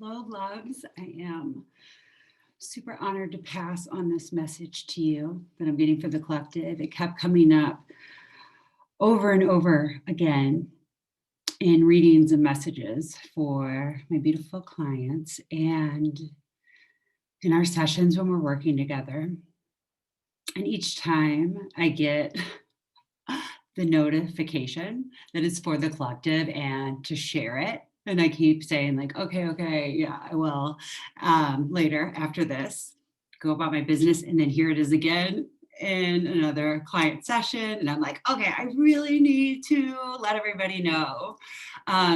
Hello, loves. I am super honored to pass on this message to you that I'm getting for the collective. It kept coming up over and over again in readings and messages for my beautiful clients and in our sessions when we're working together. And each time I get the notification that it's for the collective and to share it. And I keep saying, like, okay, yeah, I will later after this go about my business. And then here it is again in another client session. And I'm like, okay, I really need to let everybody know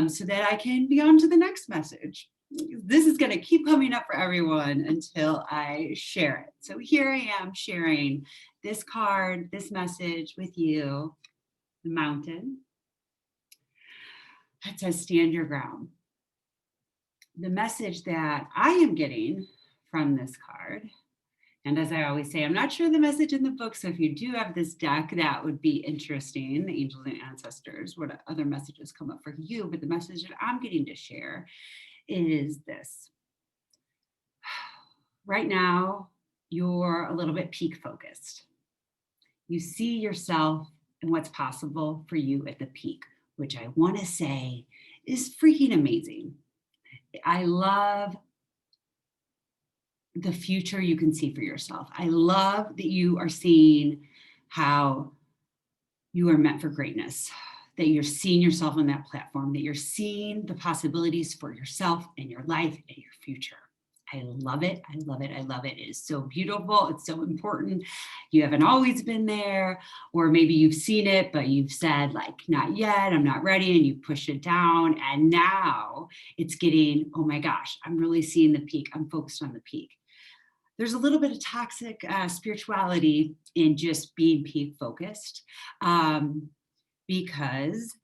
so that I can be on to the next message. This is going to keep coming up for everyone until I share it. So here I am sharing this card, this message with you, the mountain. It says, stand your ground. The message that I am getting from this card, and as I always say, I'm not sure the message in the book, so if you do have this deck, that would be interesting, the angels and ancestors, what other messages come up for you, but the message that I'm getting to share is this. Right now, you're a little bit peak focused. You see yourself and what's possible for you at the peak, which I want to say is freaking amazing. I love the future you can see for yourself. I love that you are seeing how you are meant for greatness, that you're seeing yourself on that platform, that you're seeing the possibilities for yourself and your life and your future. I love it. I love it. I love it. It is so beautiful. It's so important. You haven't always been there, or maybe you've seen it, but you've said, like, not yet, I'm not ready, and you push it down. And now it's getting, oh my gosh, I'm really seeing the peak. I'm focused on the peak. There's a little bit of toxic spirituality in just being peak focused because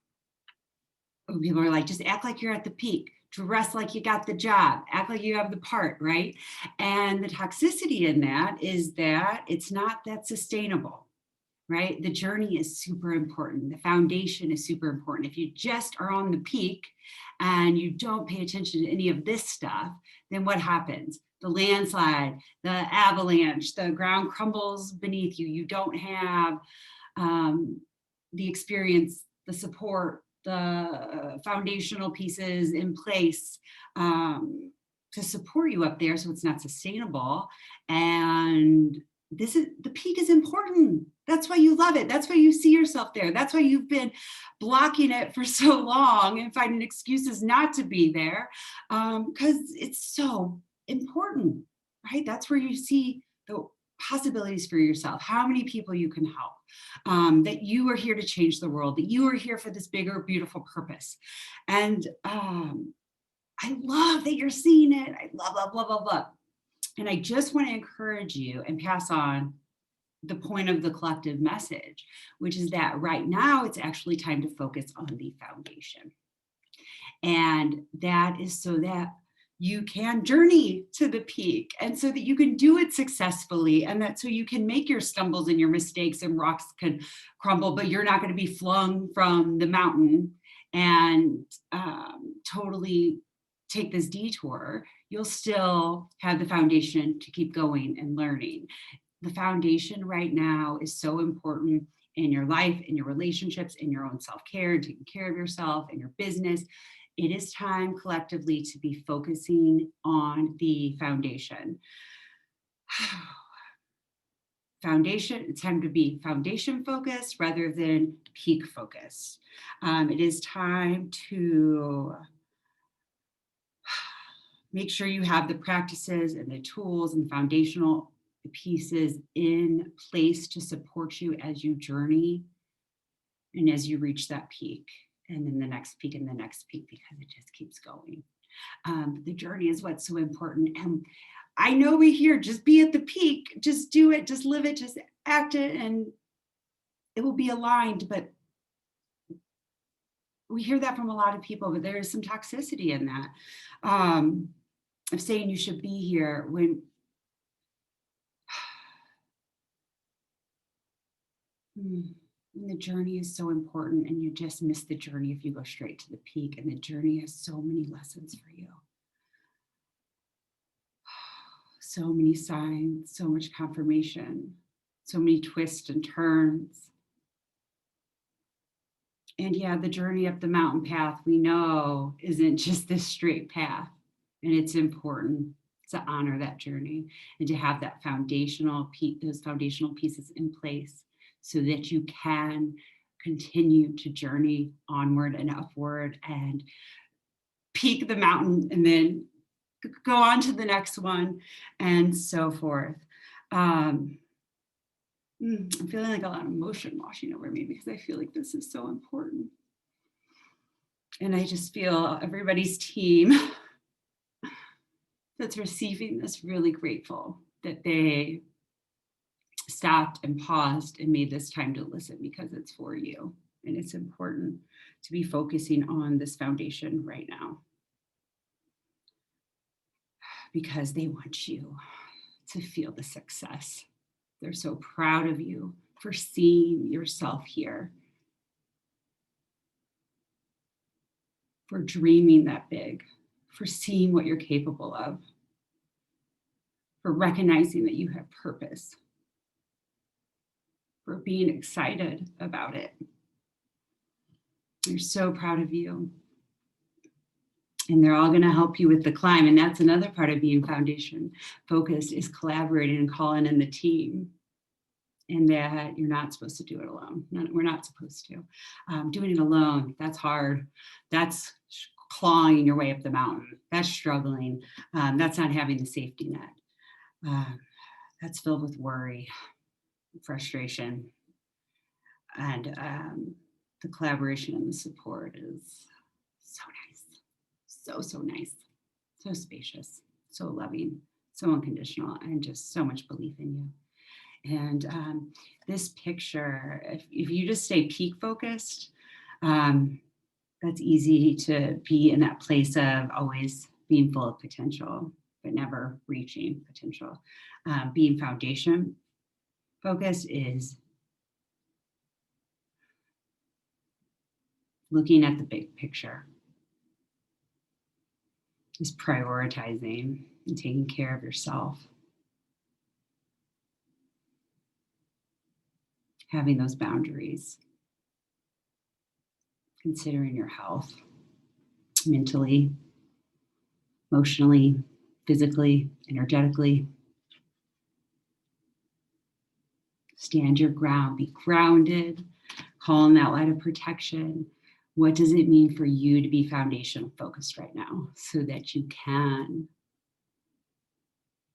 people are like, just act like you're at the peak, dress like you got the job, act like you have the part, right? And the toxicity in that is that it's not that sustainable, right? The journey is super important. The foundation is super important. If you just are on the peak and you don't pay attention to any of this stuff, then what happens? The landslide, the avalanche, the ground crumbles beneath you. You don't have the experience, the support, the foundational pieces in place to support you up there, so it's not sustainable. And this is, the peak is important. That's why you love it. That's why you see yourself there. That's why you've been blocking it for so long and finding excuses not to be there, because it's so important, right? That's where you see the possibilities for yourself, how many people you can help, that you are here to change the world, that you are here for this bigger, beautiful purpose. And I love that you're seeing it. I love. And I just want to encourage you and pass on the point of the collective message, which is that right now it's actually time to focus on the foundation. And that is so that you can journey to the peak and so that you can do it successfully, and that so you can make your stumbles and your mistakes and rocks can crumble, but you're not going to be flung from the mountain and totally take this detour. You'll still have the foundation to keep going and learning. The foundation right now is so important in your life, in your relationships, in your own self-care, taking care of yourself, in your business. It is time collectively to be focusing on the foundation. Foundation, it's time to be foundation focused rather than peak focused. It is time to make sure you have the practices and the tools and foundational pieces in place to support you as you journey and as you reach that peak, and then the next peak and the next peak, because it just keeps going. The journey is what's so important. And I know we hear just be at the peak, just do it, just live it, just act it, and it will be aligned. But we hear that from a lot of people, but there is some toxicity in that, of saying you should be here when the journey is so important, and you just miss the journey if you go straight to the peak, and the journey has so many lessons for you. so many signs, so much confirmation, so many twists and turns. And yeah, the journey up the mountain path, we know, isn't just this straight path. And it's important to honor that journey and to have that those foundational pieces in place so that you can continue to journey onward and upward and peak the mountain and then go on to the next one and so forth. I'm feeling like a lot of emotion washing over me because I feel like this is so important. And I just feel everybody's team that's receiving this really grateful that they stopped and paused and made this time to listen because it's for you. And it's important to be focusing on this foundation right now because they want you to feel the success. They're so proud of you for seeing yourself here, for dreaming that big, for seeing what you're capable of, for recognizing that you have purpose, for being excited about it. They're so proud of you. And they're all going to help you with the climb. And that's another part of being foundation focused is collaborating and calling in the team. And that you're not supposed to do it alone. We're not supposed to. Doing it alone, that's hard. That's clawing your way up the mountain. That's struggling. That's not having the safety net. That's filled with worry, frustration. And the collaboration and the support is so nice. So nice, so spacious, so loving, so unconditional, and just so much belief in you. And this picture, if you just stay peak focused, that's easy to be in that place of always being full of potential, but never reaching potential. Being foundation focused is looking at the big picture, is prioritizing and taking care of yourself. Having those boundaries, considering your health, mentally, emotionally, physically, energetically. Stand your ground, be grounded, call in that light of protection. What does it mean for you to be foundation focused right now so that you can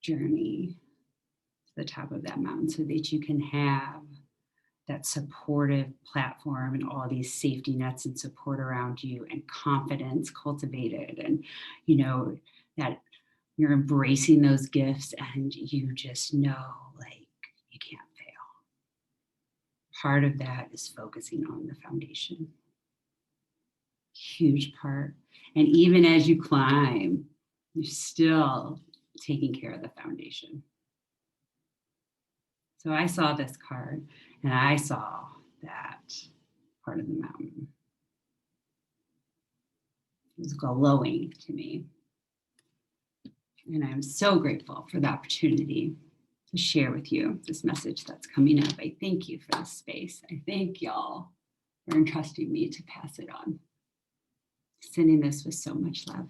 journey to the top of that mountain, so that you can have that supportive platform and all these safety nets and support around you and confidence cultivated, and that you're embracing those gifts and you just know like you can't fail. Part of that is focusing on the foundation. Huge part. And even as you climb, you're still taking care of the foundation. So I saw this card and I saw that part of the mountain. It was glowing to me. And I'm so grateful for the opportunity to share with you this message that's coming up. I thank you for this space. I thank y'all for entrusting me to pass it on. Sending this with so much love.